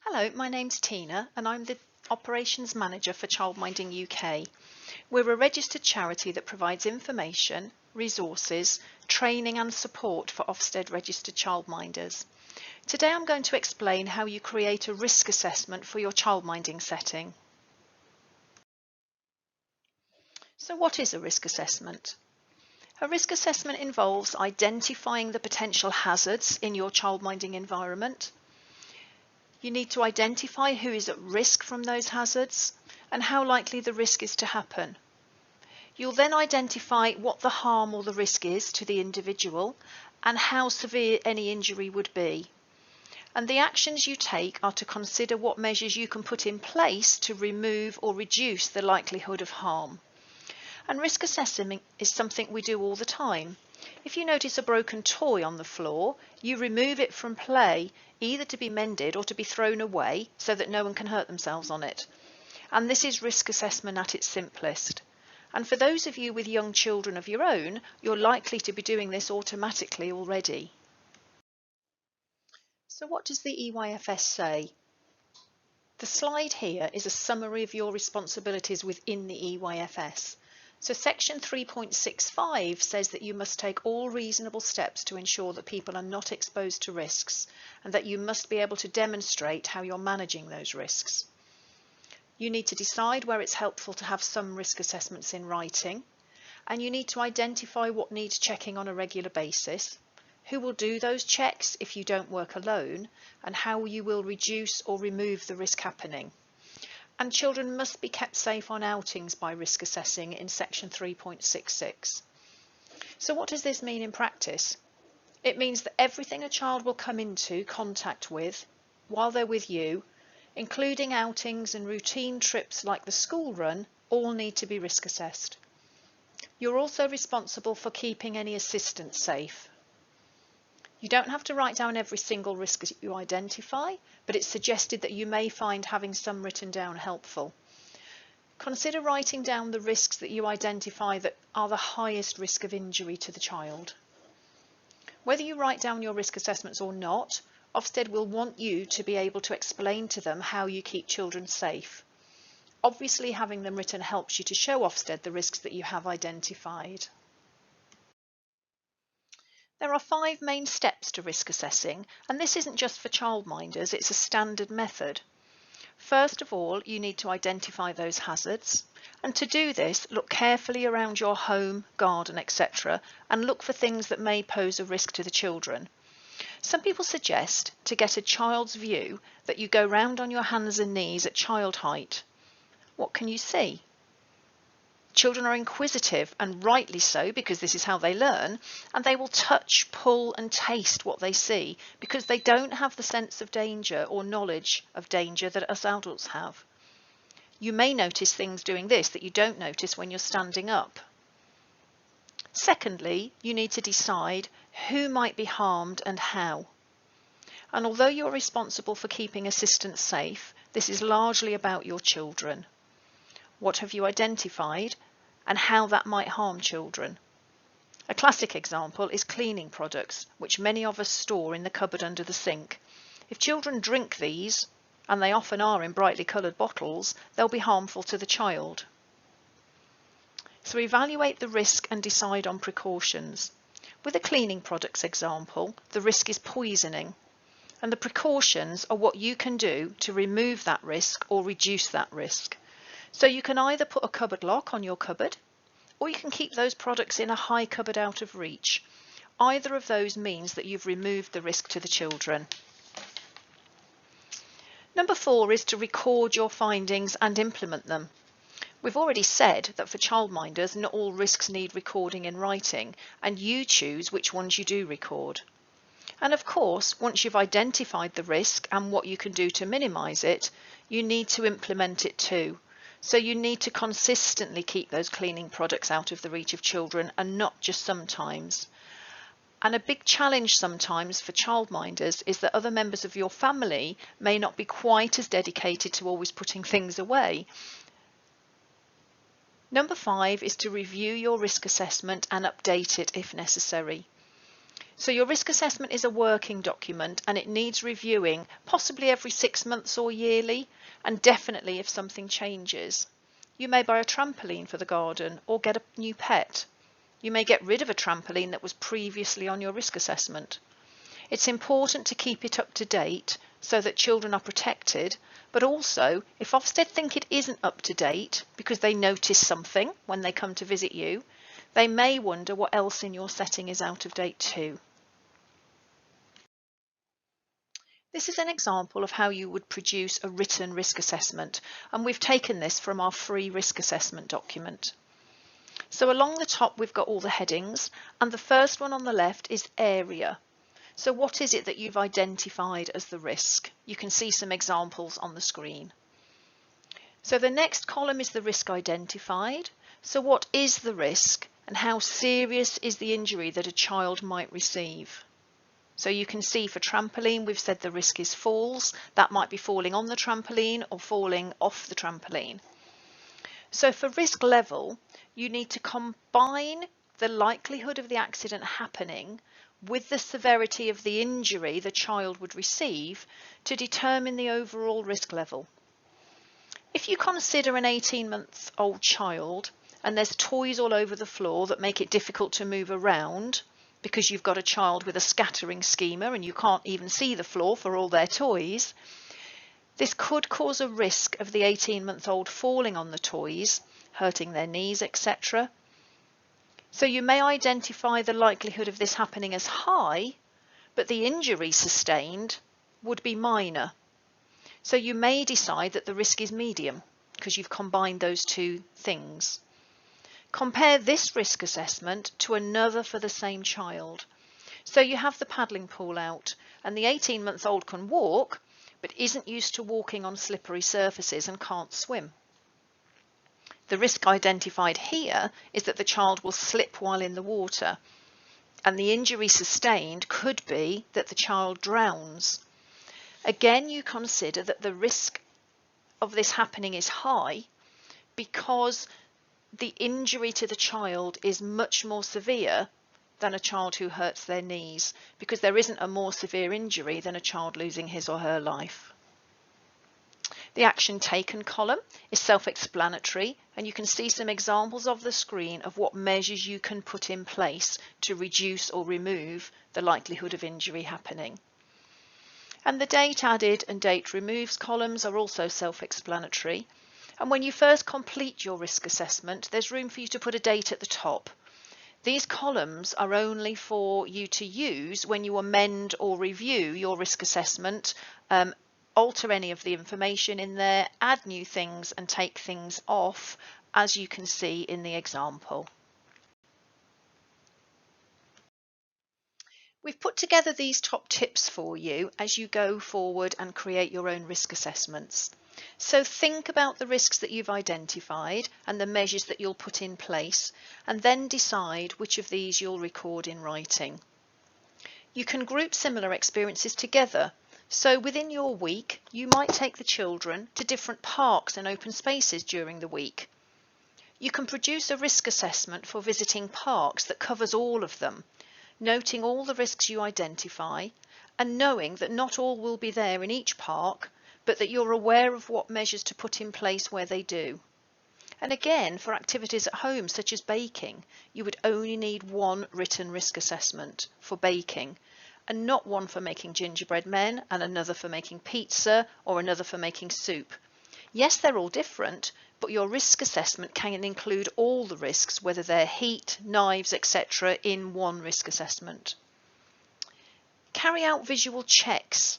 Hello, my name's Tina and I'm the Operations Manager for Childminding UK. We're a registered charity that provides information, resources, training and support for Ofsted registered childminders. Today I'm going to explain how you create a risk assessment for your childminding setting. So what is a risk assessment? A risk assessment involves identifying the potential hazards in your childminding environment. You need to identify who is at risk from those hazards and how likely the risk is to happen. You'll then identify what the harm or the risk is to the individual and how severe any injury would be. And the actions you take are to consider what measures you can put in place to remove or reduce the likelihood of harm. And risk assessing is something we do all the time. If you notice a broken toy on the floor, you remove it from play, either to be mended or to be thrown away so that no one can hurt themselves on it. And this is risk assessment at its simplest. And for those of you with young children of your own, you're likely to be doing this automatically already. So what does the EYFS say? The slide here is a summary of your responsibilities within the EYFS. So section 3.65 says that you must take all reasonable steps to ensure that people are not exposed to risks and that you must be able to demonstrate how you're managing those risks. You need to decide where it's helpful to have some risk assessments in writing, and you need to identify what needs checking on a regular basis, who will do those checks if you don't work alone, and how you will reduce or remove the risk happening. And children must be kept safe on outings by risk assessing in section 3.66. So what does this mean in practice? It means that everything a child will come into contact with while they're with you, including outings and routine trips like the school run, all need to be risk assessed. You're also responsible for keeping any assistants safe. You don't have to write down every single risk that you identify, but it's suggested that you may find having some written down helpful. Consider writing down the risks that you identify that are the highest risk of injury to the child. Whether you write down your risk assessments or not, Ofsted will want you to be able to explain to them how you keep children safe. Obviously, having them written helps you to show Ofsted the risks that you have identified. There are 5 main steps to risk assessing, and this isn't just for childminders, it's a standard method. First of all, you need to identify those hazards, and to do this, look carefully around your home, garden, etc., and look for things that may pose a risk to the children. Some people suggest, to get a child's view, that you go round on your hands and knees at child height. What can you see? Children are inquisitive, and rightly so, because this is how they learn, and they will touch, pull and taste what they see because they don't have the sense of danger or knowledge of danger that us adults have. You may notice things doing this that you don't notice when you're standing up. Secondly, you need to decide who might be harmed and how. And although you're responsible for keeping assistants safe, this is largely about your children. What have you identified and how that might harm children? A classic example is cleaning products, which many of us store in the cupboard under the sink. If children drink these, and they often are in brightly coloured bottles, they'll be harmful to the child. So evaluate the risk and decide on precautions. With a cleaning products example, the risk is poisoning, and the precautions are what you can do to remove that risk or reduce that risk. So you can either put a cupboard lock on your cupboard, or you can keep those products in a high cupboard out of reach. Either of those means that you've removed the risk to the children. Number 4 is to record your findings and implement them. We've already said that for childminders, not all risks need recording in writing, and you choose which ones you do record. And of course, once you've identified the risk and what you can do to minimise it, you need to implement it too. So you need to consistently keep those cleaning products out of the reach of children and not just sometimes. And a big challenge sometimes for childminders is that other members of your family may not be quite as dedicated to always putting things away. Number 5 is to review your risk assessment and update it if necessary. So your risk assessment is a working document and it needs reviewing, possibly every 6 months or yearly, and definitely if something changes. You may buy a trampoline for the garden or get a new pet. You may get rid of a trampoline that was previously on your risk assessment. It's important to keep it up to date so that children are protected, but also if Ofsted think it isn't up to date because they notice something when they come to visit you, they may wonder what else in your setting is out of date too. This is an example of how you would produce a written risk assessment, and we've taken this from our free risk assessment document. So along the top we've got all the headings, and the first one on the left is area. So what is it that you've identified as the risk? You can see some examples on the screen. So the next column is the risk identified. So what is the risk and how serious is the injury that a child might receive? So you can see for trampoline, we've said the risk is falls. That might be falling on the trampoline or falling off the trampoline. So for risk level, you need to combine the likelihood of the accident happening with the severity of the injury the child would receive to determine the overall risk level. If you consider an 18-month-old child and there's toys all over the floor that make it difficult to move around because you've got a child with a scattering schema and you can't even see the floor for all their toys, this could cause a risk of the 18-month-old falling on the toys, hurting their knees, etc. So you may identify the likelihood of this happening as high, but the injury sustained would be minor. So you may decide that the risk is medium because you've combined those two things. Compare this risk assessment to another for the same child. So you have the paddling pool out and the 18-month-old can walk but isn't used to walking on slippery surfaces and can't swim. The risk identified here is that the child will slip while in the water, and the injury sustained could be that the child drowns. Again, you consider that the risk of this happening is high because the injury to the child is much more severe than a child who hurts their knees, because there isn't a more severe injury than a child losing his or her life. The action taken column is self-explanatory, and you can see some examples of the screen of what measures you can put in place to reduce or remove the likelihood of injury happening. And the date added and date removed columns are also self-explanatory. And when you first complete your risk assessment, there's room for you to put a date at the top. These columns are only for you to use when you amend or review your risk assessment, alter any of the information in there, add new things and take things off, as you can see in the example. We've put together these top tips for you as you go forward and create your own risk assessments. So think about the risks that you've identified and the measures that you'll put in place, and then decide which of these you'll record in writing. You can group similar experiences together. So within your week, you might take the children to different parks and open spaces during the week. You can produce a risk assessment for visiting parks that covers all of them, noting all the risks you identify and knowing that not all will be there in each park, but that you're aware of what measures to put in place where they do. And again, for activities at home such as baking, you would only need one written risk assessment for baking, and not one for making gingerbread men and another for making pizza or another for making soup. Yes, they're all different, but your risk assessment can include all the risks, whether they're heat, knives, etc., in one risk assessment. Carry out visual checks.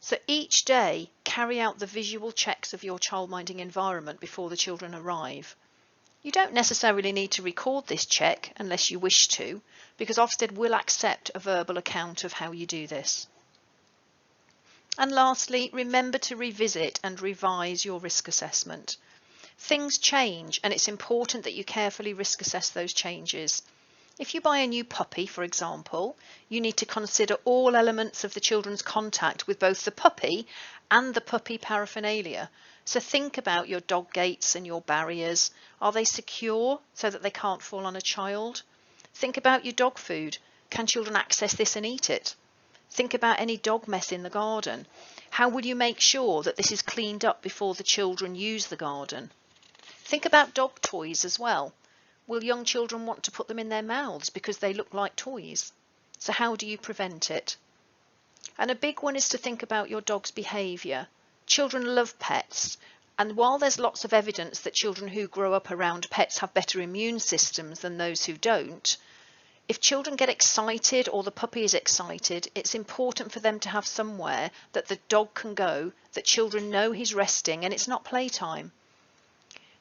So each day, carry out the visual checks of your childminding environment before the children arrive. You don't necessarily need to record this check unless you wish to, because Ofsted will accept a verbal account of how you do this. And lastly, remember to revisit and revise your risk assessment. Things change, and it's important that you carefully risk assess those changes. If you buy a new puppy, for example, you need to consider all elements of the children's contact with both the puppy and the puppy paraphernalia. So think about your dog gates and your barriers. Are they secure so that they can't fall on a child? Think about your dog food. Can children access this and eat it? Think about any dog mess in the garden. How will you make sure that this is cleaned up before the children use the garden? Think about dog toys as well. Will young children want to put them in their mouths because they look like toys? So how do you prevent it? And a big one is to think about your dog's behaviour. Children love pets, and while there's lots of evidence that children who grow up around pets have better immune systems than those who don't, if children get excited or the puppy is excited, it's important for them to have somewhere that the dog can go, that children know he's resting and it's not playtime.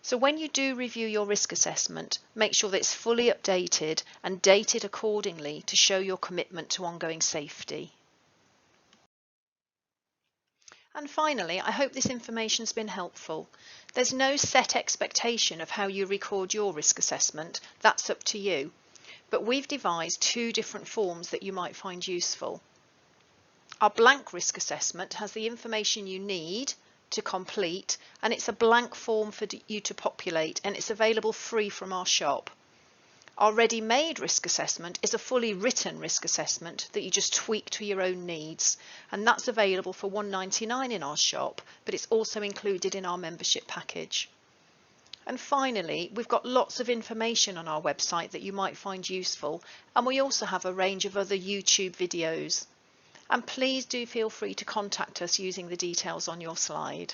So when you do review your risk assessment, make sure that it's fully updated and dated accordingly to show your commitment to ongoing safety. And finally, I hope this information's been helpful. There's no set expectation of how you record your risk assessment, that's up to you. But we've devised 2 different forms that you might find useful. Our blank risk assessment has the information you need to complete, and it's a blank form for you to populate, and it's available free from our shop. Our ready-made risk assessment is a fully written risk assessment that you just tweak to your own needs, and that's available for £1.99 in our shop, but it's also included in our membership package. And finally, we've got lots of information on our website that you might find useful, and we also have a range of other YouTube videos. And please do feel free to contact us using the details on your slide.